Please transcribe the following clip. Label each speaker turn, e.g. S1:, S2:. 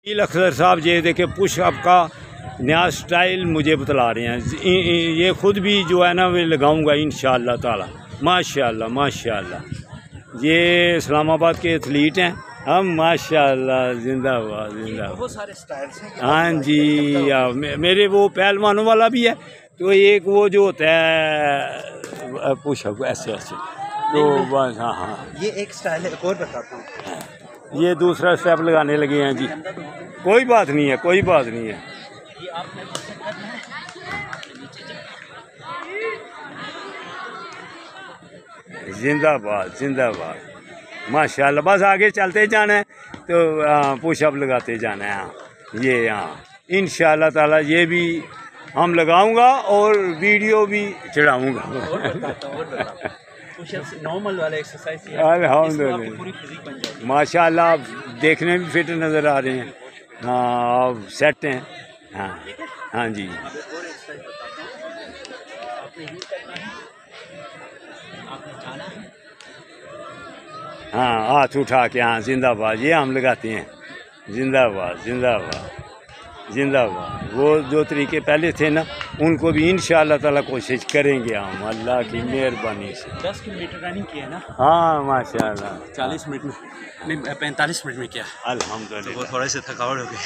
S1: अख्तर साहब ये देखे पुशअप का नया स्टाइल मुझे बतला रहे हैं। ये ख़ुद भी जो है ना मैं लगाऊंगा इंशाअल्लाह ताला। माशाअल्लाह माशाअल्लाह। ये इस्लामाबाद के एथलीट हैं हम। माशाअल्लाह जिंदाबाद जिंदाबाद। बहुत सारे स्टाइल्स हैं। हाँ जी मेरे वो पहलवानों वाला भी है। तो एक वो जो होता है पुशअप ऐसे ऐसे तो बस। हाँ हाँ
S2: ये एक स्टाइल है। एक और बताता हूँ।
S1: ये दूसरा स्टेप लगाने लगे हैं जी। कोई बात नहीं है कोई बात नहीं है। जिंदाबाद जिंदाबाद माशाल्लाह। बस आगे चलते जाना है तो पुशअप लगाते जाना है। हाँ ये हाँ इंशाअल्लाह ताला ये भी हम लगाऊंगा और वीडियो भी चढ़ाऊंगा।
S2: नॉर्मल वाला एक्सरसाइज
S1: अल्हम्दुलिल्लाह माशाल्लाह। आप देखने में फिट नज़र आ रहे हैं। हाँ आप सेट हैं। हाँ हाँ जी हाँ हाथ उठा के हाँ जिंदाबाद ये हम लगाते हैं। जिंदाबाद जिंदाबाद जिंदाबाद। वो जो तरीके पहले थे ना उनको भी इंशाअल्लाह ताला कोशिश करेंगे हम अल्लाह की मेहरबानी से।
S2: 10 किलोमीटर रनिंग किया है ना।
S1: हाँ माशाअल्लाह
S2: 40 मिनट में नहीं 45 मिनट में किया।
S1: अल्हम्दुलिल्लाह।
S2: तो थोड़े से थकावट हो गई।